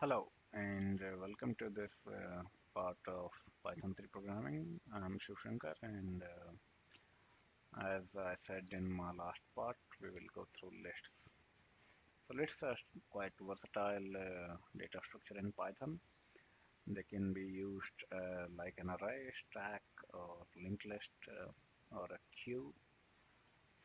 Hello and welcome to this part of Python 3 programming. I'm Shivshankar and as I said in my last part, we will go through lists. So lists are quite versatile data structure in Python. They can be used like an array, stack, or linked list, or a queue.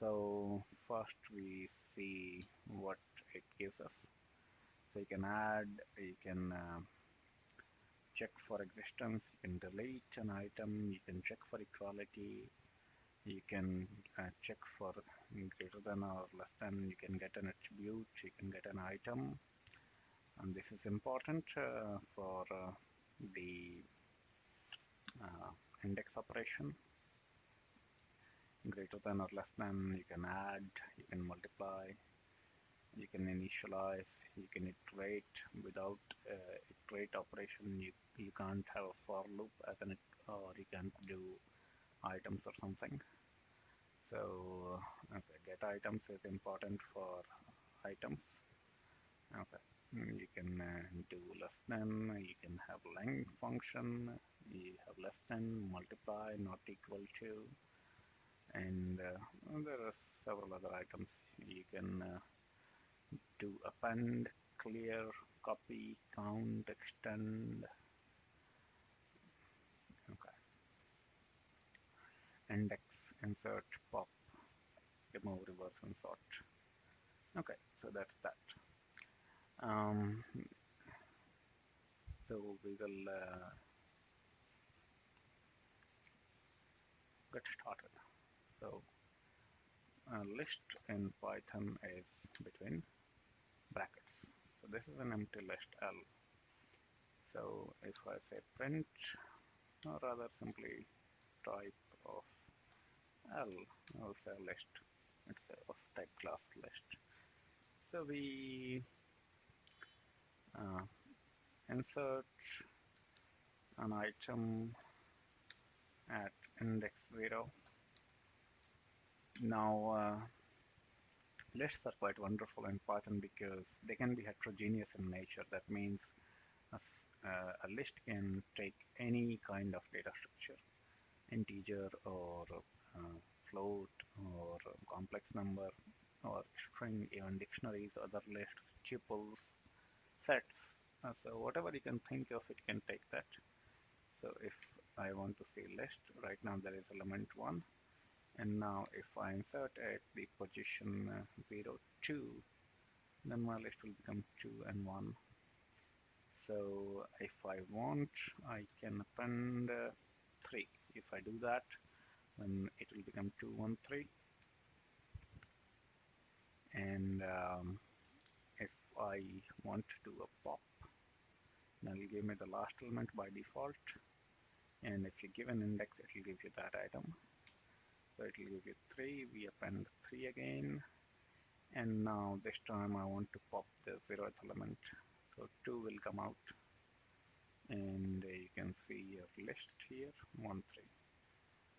So first we see what it gives us. So you can add, you can check for existence, you can delete an item, you can check for equality, you can check for greater than or less than, you can get an attribute, you can get an item, and this is important for the uh, index operation. Greater than or less than, you can add, you can multiply, you can initialize, you can iterate. Without iterate operation, you can't have a for loop as an or you can't do items or something. So okay, get items is important for items. Okay, you can do less than, you can have length function, you have less than, multiply, not equal to, and there are several other items. You can do append, clear, copy, count, extend. Okay, index, insert, pop, remove, reverse, and sort. Okay, so that's that. So we will get started. So list in Python is between brackets. So this is an empty list L. So if I say print, or rather simply type of L, I'll say list. It's of type class list. So we insert an item at index 0. Now lists are quite wonderful in Python because they can be heterogeneous in nature. That means a list can take any kind of data structure, integer or float or complex number or string, even dictionaries, other lists, tuples, sets. So whatever you can think of, it can take that. So if I want to see list, right now there is element 1, and now if I insert at the position 0, 2, then my list will become 2 and 1. So if I want, I can append 3. If I do that, then it will become 2, 1, 3. And if I want to do a pop, then it will give me the last element by default. And if you give an index, it will give you that item. So it will give you 3. We append 3 again. And now this time I want to pop the 0th element. So 2 will come out. And you can see your list here, 1,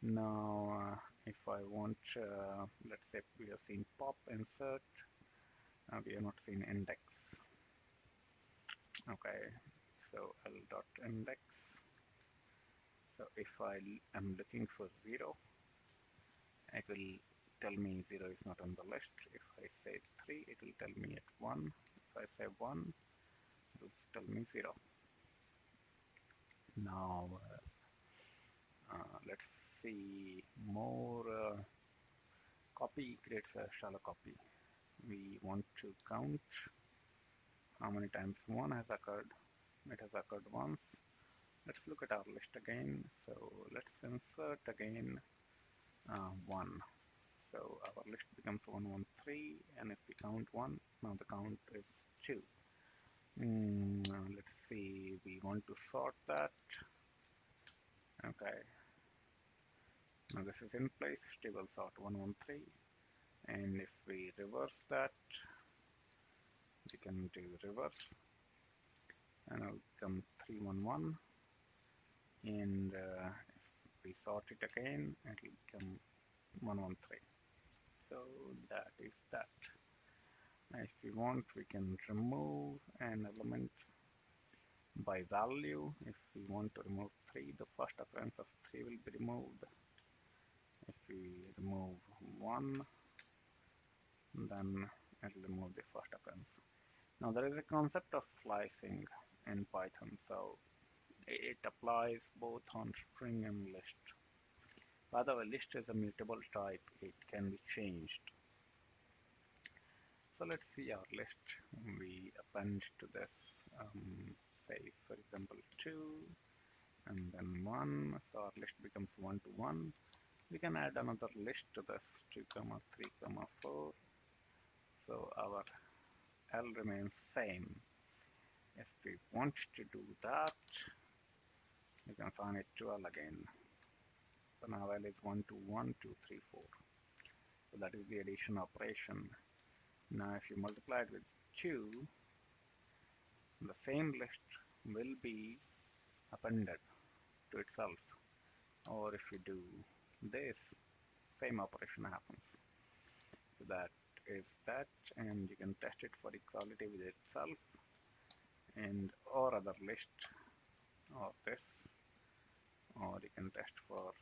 3. Now, if I want, let's say we have seen pop, insert, we have not seen index. Okay, so L dot index. So if I am looking for 0, it will tell me 0 is not on the list. If I say 3, it will tell me at 1. If I say 1, it will tell me 0. Now, let's see more. Copy creates a shallow copy. We want to count how many times 1 has occurred. It has occurred once. Let's look at our list again. So let's insert again 1. So our list becomes 1, 1, 3, and if we count 1, now the count is 2. Let's see, we want to sort that. Okay. Now this is in place, stable sort 1, 1, 3. And if we reverse that, we can do reverse. And it will become 3, 1, 1. And if we sort it again, it will become 1, 1, 3. So that is that. If we want, we can remove an element. by value. If we want to remove 3, the first occurrence of 3 will be removed. If we remove 1, then it will remove the first occurrence. Now there is a concept of slicing in Python, so it applies both on string and list. By the way, list is a mutable type, it can be changed. So let's see our list. We append to this, say for example 2 and then 1, so our list becomes 1 to 1. We can add another list to this, 2 comma 3 comma 4, so our L remains same. If we want to do that, we can assign it to L again. So now L is 1 to 1 2 3 4, so that is the addition operation. Now if you multiply it with 2, the same list will be appended to itself, or if you do this, same operation happens. So that is that, and you can test it for equality with itself and or other list or this, or you can test for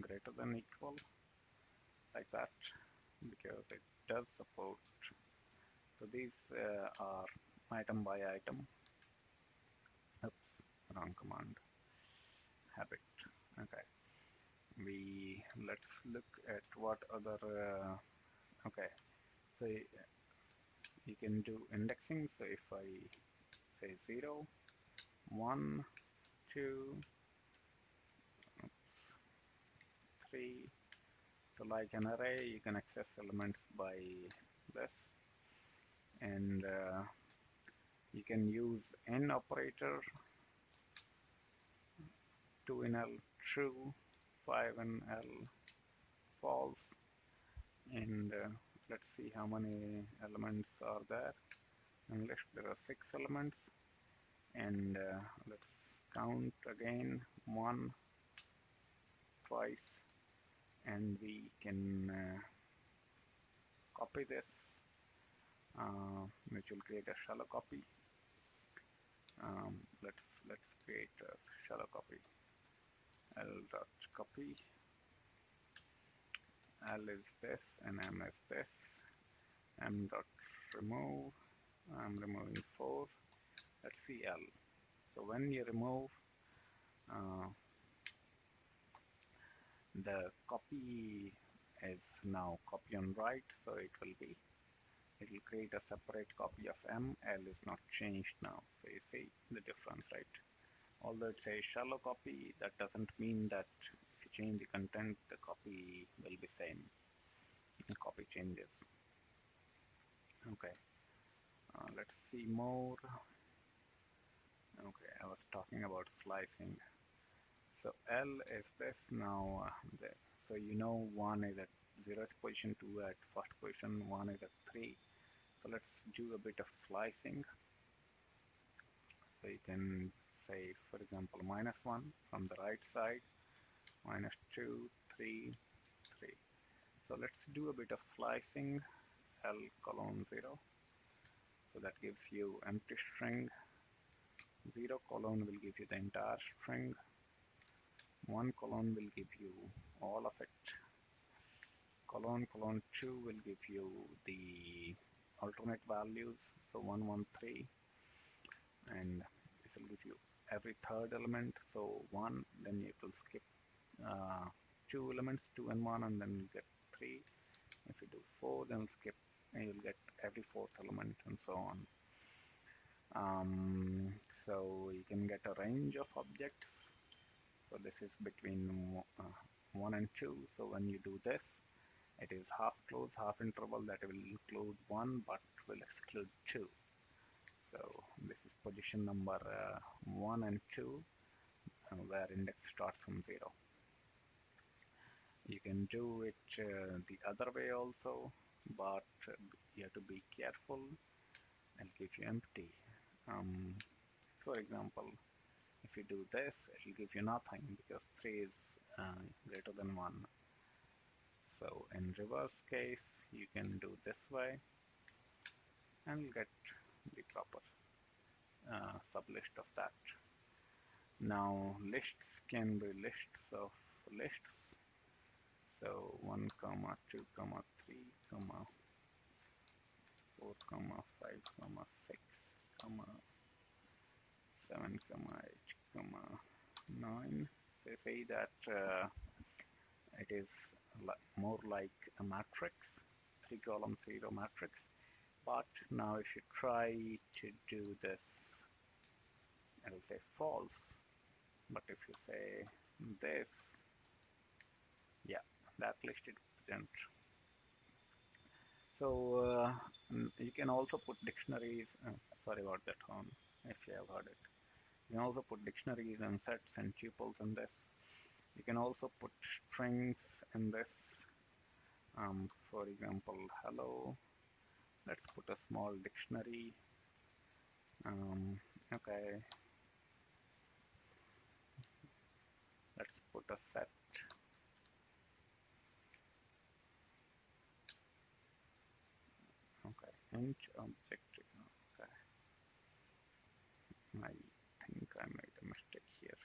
greater than equal like that, because it does support. So these are item by item. Oops, wrong command. Habit. Okay. Let's look at what other. Okay. So you can do indexing. So if I say 0, 1, 2, 3. So like an array, you can access elements by this, and you can use n operator, 2 in L true, 5 in L false, and let's see how many elements are there. And there are 6 elements, and let's count again, 1 twice, and we can copy this, which will create a shallow copy. Let's create a shallow copy. L dot copy. L is this and M is this. M dot remove. I'm removing 4. Let's see L. So when you remove, the copy is now copy on write, so it will create a separate copy of M. L is not changed now, so you see the difference, right? Although it says shallow copy, that doesn't mean that if you change the content, the copy will be same. The copy changes. Okay, let's see more. Okay, I was talking about slicing. So L is this now. So you know 1 is at 0th position, 2 at first position, 1 is at 3. So let's do a bit of slicing. So you can say, for example, -1 from the right side, -2, 3, 3. So let's do a bit of slicing. L colon 0. So that gives you empty string. 0 colon will give you the entire string. 1 colon will give you all of it. Colon 2 will give you the alternate values. So 1, 1, 3. And this will give you every third element. So 1, then you will skip 2 elements, 2 and 1, and then you get 3. If you do 4, then skip, and you'll get every fourth element, and so on. So you can get a range of objects. So this is between 1 and 2. So when you do this, it is half close, half interval that will include 1 but will exclude 2. So this is position number 1 and 2, where index starts from 0. You can do it the other way also, but you have to be careful. I'll give you empty. For example, if you do this, it will give you nothing because 3 is greater than 1. So in reverse case, you can do this way and get the proper sublist of that. Now lists can be lists of lists. So 1 comma 2 comma 3 comma 4 comma 5 comma 6 comma 7 comma 8 comma 9. So say that it is more like a matrix, 3-column 3-row matrix. But now if you try to do this, it will say false. But if you say this, yeah, that list it present. So you can also put dictionaries. Sorry about that horn, if you have heard it. You can also put dictionaries and sets and tuples in this. You can also put strings in this. For example, hello. Let's put a small dictionary. Okay. Let's put a set. Okay, int object. Okay. I think I made a mistake here.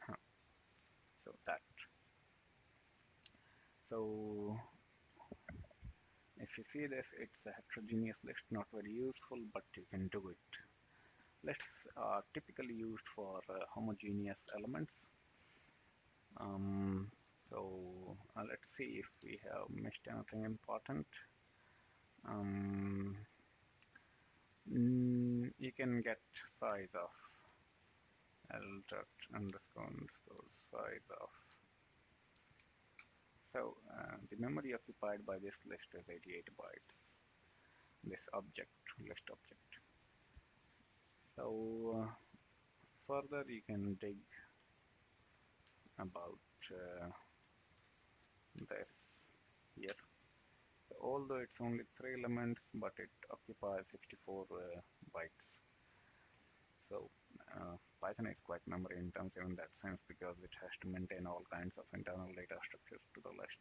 Huh. So that. So if you see this, it's a heterogeneous list, not very useful, but you can do it. Lists are typically used for homogeneous elements. So let's see if we have missed anything important. You can get size of L dot underscore underscore size of. So the memory occupied by this list is 88 bytes. This object, list object. So further you can dig about this here. So although it's only 3 elements, but it occupies 64 bytes. So Python is quite memory intensive in that sense because it has to maintain all kinds of internal data structures to the list.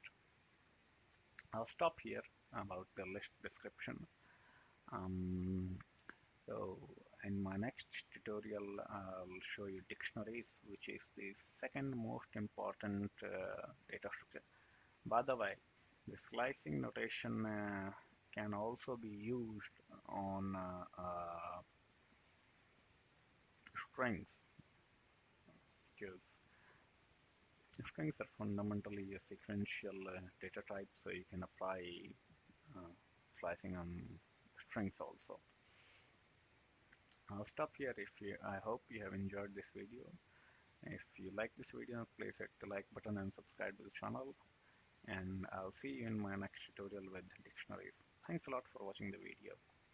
I'll stop here about the list description. So in my next tutorial, I'll show you dictionaries, which is the second most important data structure. By the way, the slicing notation can also be used on strings, because strings are fundamentally a sequential data type, so you can apply slicing on strings also. I'll stop here. I hope you have enjoyed this video. If you like this video, please hit the like button and subscribe to the channel. And I'll see you in my next tutorial with dictionaries. Thanks a lot for watching the video.